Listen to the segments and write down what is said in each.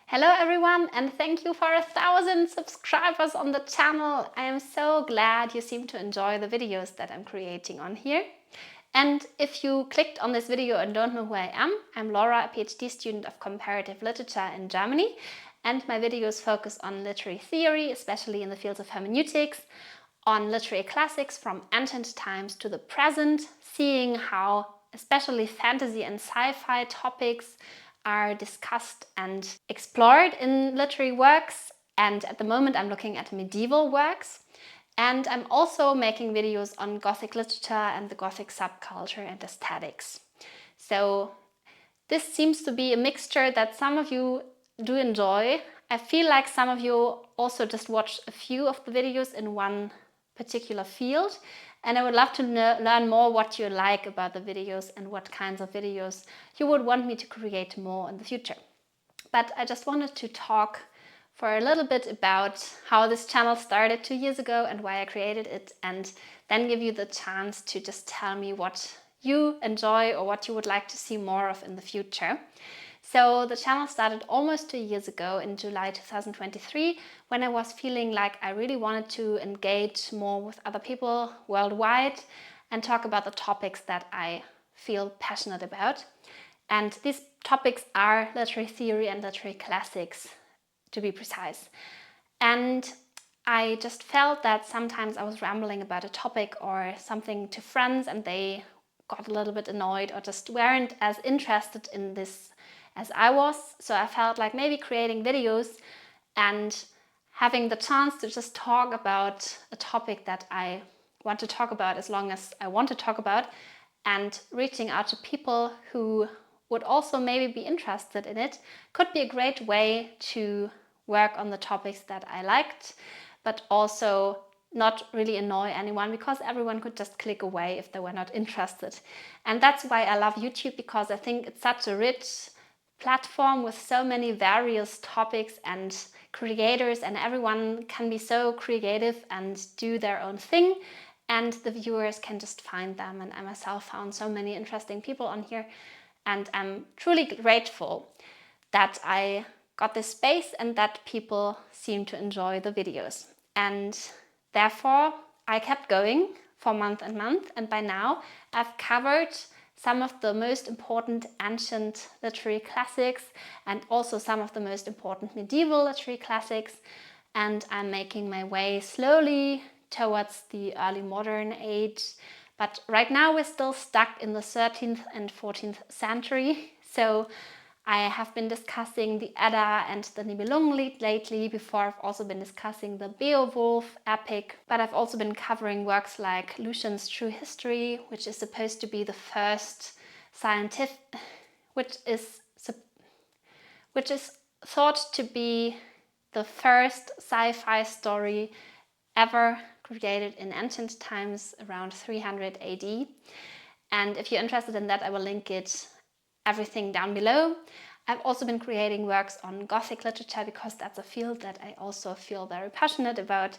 Hello everyone, and thank you for 1,000 subscribers on the channel. I am so glad you seem to enjoy the videos that I'm creating on here. And if you clicked on this video and don't know who I am, I'm Laura, a PhD student of Comparative Literature in Germany, and my videos focus on literary theory, especially in the fields of hermeneutics, on literary classics from ancient times to the present, seeing how especially fantasy and sci-fi topics are discussed and explored in literary works. And at the moment I'm looking at medieval works. And I'm also making videos on Gothic literature and the Gothic subculture and aesthetics. So this seems to be a mixture that some of you do enjoy. I feel like some of you also just watch a few of the videos in one particular field. And I would love to learn more what you like about the videos and what kinds of videos you would want me to create more in the future. But I just wanted to talk for a little bit about how this channel started 2 years ago and why I created it, and then give you the chance to just tell me what you enjoy or what you would like to see more of in the future. So the channel started almost 2 years ago in July 2023, when I was feeling like I really wanted to engage more with other people worldwide and talk about the topics that I feel passionate about. And these topics are literary theory and literary classics, to be precise. And I just felt that sometimes I was rambling about a topic or something to friends and they got a little bit annoyed or just weren't as interested in this as I was. So I felt like maybe creating videos and having the chance to just talk about a topic that I want to talk about as long as I want to talk about, and reaching out to people who would also maybe be interested in it could be a great way to work on the topics that I liked, but also not really annoy anyone, because everyone could just click away if they were not interested. And that's why I love YouTube, because I think it's such a rich platform with so many various topics and creators, and everyone can be so creative and do their own thing, and the viewers can just find them. And I myself found so many interesting people on here, and I'm truly grateful that I got this space and that people seem to enjoy the videos. And therefore I kept going for month and month, and by now I've covered some of the most important ancient literary classics and also some of the most important medieval literary classics, and I'm making my way slowly towards the early modern age. But right now we're still stuck in the 13th and 14th century. So I have been discussing the Edda and the Nibelungen lately. Before I've also been discussing the Beowulf epic, but I've also been covering works like Lucian's True History, which is supposed to be the first scientific, which is thought to be the first sci-fi story ever created in ancient times, around 300 AD. And if you're interested in that, I will link everything down below. I've also been creating works on Gothic literature, because that's a field that I also feel very passionate about.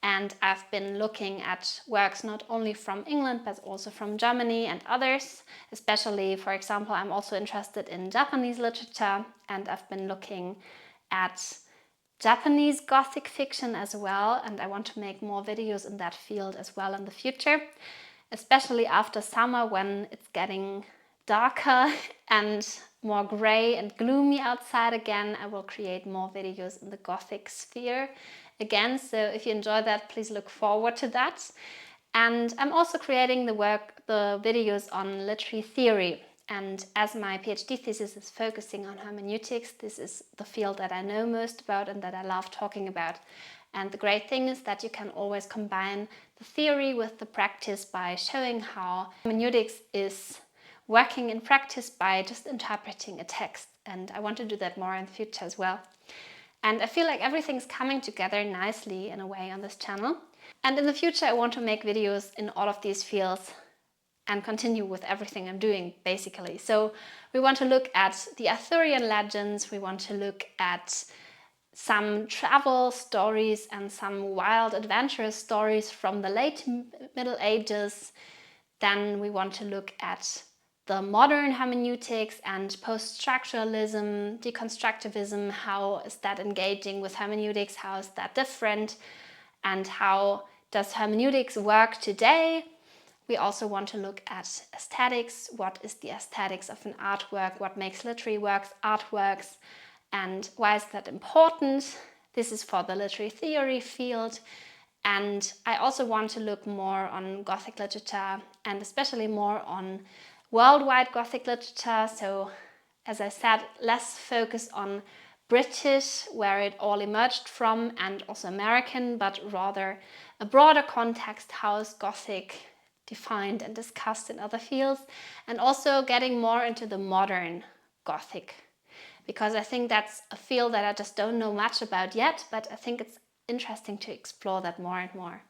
And I've been looking at works not only from England, but also from Germany and others. Especially, for example, I'm also interested in Japanese literature, and I've been looking at Japanese Gothic fiction as well, and I want to make more videos in that field as well in the future, especially after summer when it's getting darker and more grey and gloomy outside again. I will create more videos in the Gothic sphere again, so if you enjoy that, please look forward to that. And I'm also creating the videos on literary theory. And as my PhD thesis is focusing on hermeneutics, this is the field that I know most about and that I love talking about. And the great thing is that you can always combine the theory with the practice by showing how hermeneutics is working in practice by just interpreting a text. And I want to do that more in the future as well. And I feel like everything's coming together nicely in a way on this channel. And in the future, I want to make videos in all of these fields and continue with everything I'm doing, basically. So we want to look at the Arthurian legends, we want to look at some travel stories and some wild adventurous stories from the late Middle Ages. Then we want to look at the modern hermeneutics and post-structuralism, deconstructivism, how is that engaging with hermeneutics, how is that different, and how does hermeneutics work today. We also want to look at aesthetics. What is the aesthetics of an artwork? What makes literary works artworks? And why is that important? This is for the literary theory field. And I also want to look more on Gothic literature and especially more on worldwide Gothic literature. So, as I said, less focus on British, where it all emerged from, and also American, but rather a broader context. How is Gothic defined and discussed in other fields? And also getting more into the modern Gothic, because I think that's a field that I just don't know much about yet, but I think it's interesting to explore that more and more.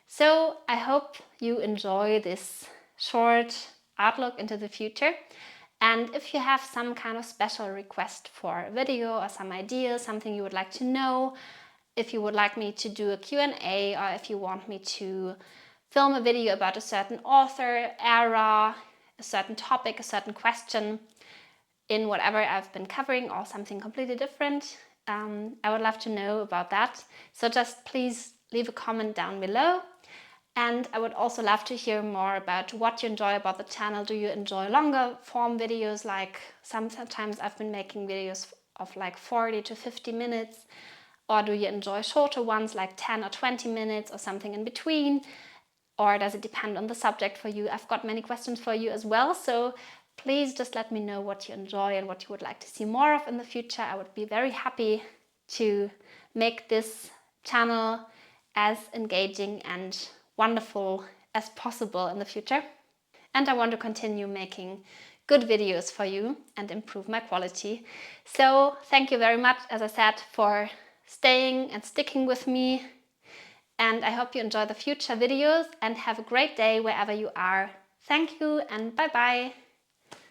So I hope you enjoy this short outlook into the future. And if you have some kind of special request for a video or some ideas, something you would like to know, if you would like me to do a Q&A, or if you want me to film a video about a certain author, era, a certain topic, a certain question in whatever I've been covering, or something completely different, I would love to know about that. So just please leave a comment down below. And I would also love to hear more about what you enjoy about the channel. Do you enjoy longer form videos? Like sometimes I've been making videos of like 40 to 50 minutes. Or do you enjoy shorter ones like 10 or 20 minutes or something in between? Or does it depend on the subject for you? I've got many questions for you as well. So please just let me know what you enjoy and what you would like to see more of in the future. I would be very happy to make this channel as engaging and wonderful as possible in the future. And I want to continue making good videos for you and improve my quality. So thank you very much, as I said, for staying and sticking with me. And I hope you enjoy the future videos and have a great day wherever you are. Thank you and bye bye.